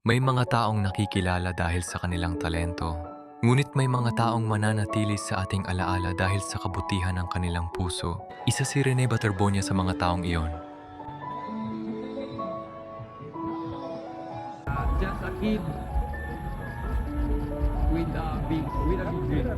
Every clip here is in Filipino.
May mga taong nakikilala dahil sa kanilang talento. Ngunit may mga taong mananatili sa ating alaala dahil sa kabutihan ng kanilang puso. Isa si Rene Baterbonia sa mga taong iyon. Just a kid with a big dream.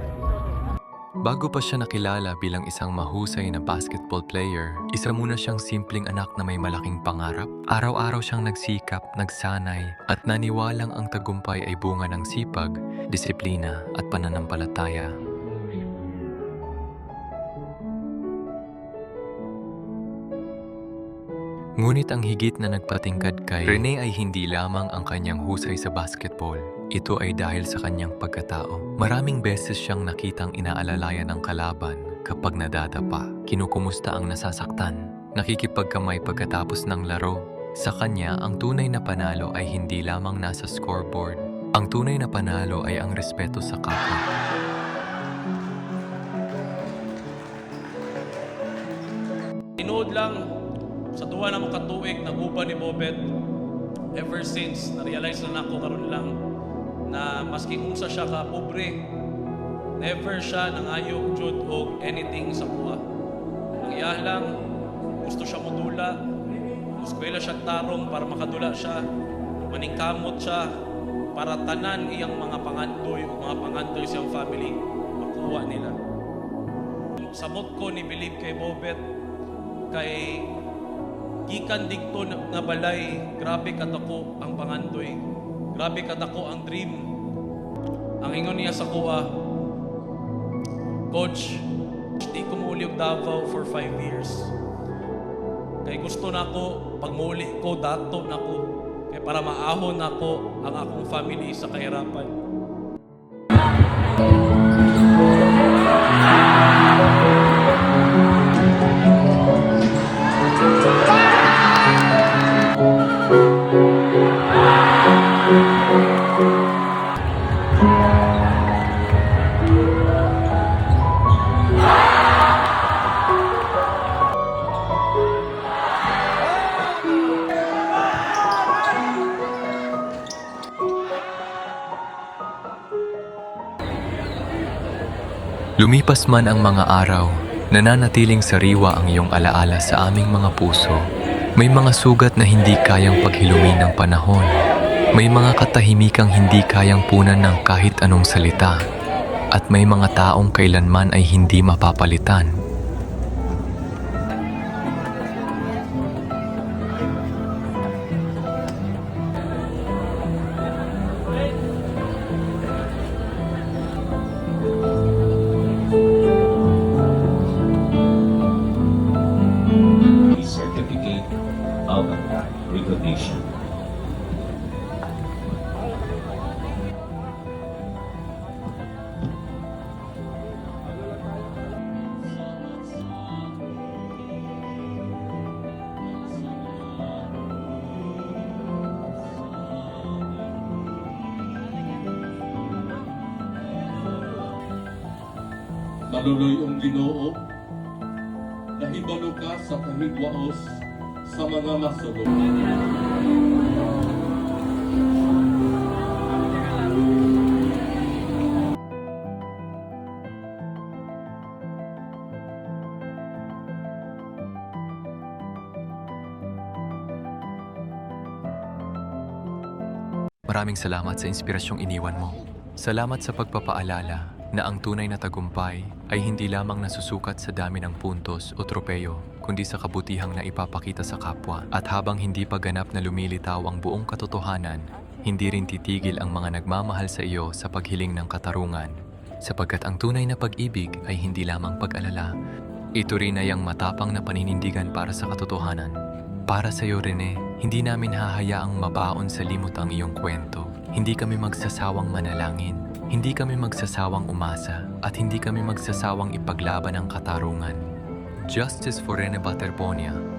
Bago pa siya nakilala bilang isang mahusay na basketball player, isa muna siyang simpleng anak na may malaking pangarap. Araw-araw siyang nagsikap, nagsanay, at naniwalang ang tagumpay ay bunga ng sipag, disiplina, at pananampalataya. Ngunit ang higit na nagpatingkad kay Rene ay hindi lamang ang kanyang husay sa basketball. Ito ay dahil sa kanyang pagkatao. Maraming beses siyang nakitang inaalalayan ng kalaban kapag nadadapa. Kinukumusta ang nasasaktan. Nakikipagkamay pagkatapos ng laro. Sa kanya, ang tunay na panalo ay hindi lamang nasa scoreboard. Ang tunay na panalo ay ang respeto sa kapwa. Tinood lang sa tuwa na mga katuig naguban ni Bobet ever since na-realize na nako karon lang na maski unsa siya ka pobre, never siya nangayog jud og anything sa kuha. Ang iya lang gusto siya modula, eskwela siya tarong para makadula siya, maningkamot siya para tanan iyang mga pangandoy o mga pangandoy siyang family makuha nila. Samot ko ni believe kay Bobet kay gikan dikto nga balay, grabe katako ang pangandoy, grabe katako ang dream. Ang ingon niya sa kuha, Coach, di ko muli og Davao for 5 years. Kay gusto nako pag muli ko dato nako kay para maahon nako ang akong family sa kahirapan. Lumipas man ang mga araw, nananatiling sariwa ang iyong alaala sa aming mga puso. May mga sugat na hindi kayang paghilumin ng panahon. May mga katahimikang hindi kayang punan ng kahit anong salita. At may mga taong kailanman ay hindi mapapalitan. Certificate of recognition. Manunoy ang Ginoo, nahibalo ka sa kahigwaos sa mga masulog. Maraming salamat sa inspirasyong iniwan mo. Salamat sa pagpapaalala na ang tunay na tagumpay ay hindi lamang nasusukat sa dami ng puntos o tropeyo, kundi sa kabutihang na ipapakita sa kapwa. At habang hindi pa ganap na lumilitaw ang buong katotohanan, hindi rin titigil ang mga nagmamahal sa iyo sa paghiling ng katarungan. Sapagkat ang tunay na pag-ibig ay hindi lamang pag-alala. Ito rin ay ang matapang na paninindigan para sa katotohanan. Para sa iyo, Rene, hindi namin hahayaang mabaon sa limot ang iyong kwento. Hindi kami magsasawang manalangin. Hindi kami magsasawang umasa at hindi kami magsasawang ipaglaban ang katarungan. Justice for Rene Baterbonia.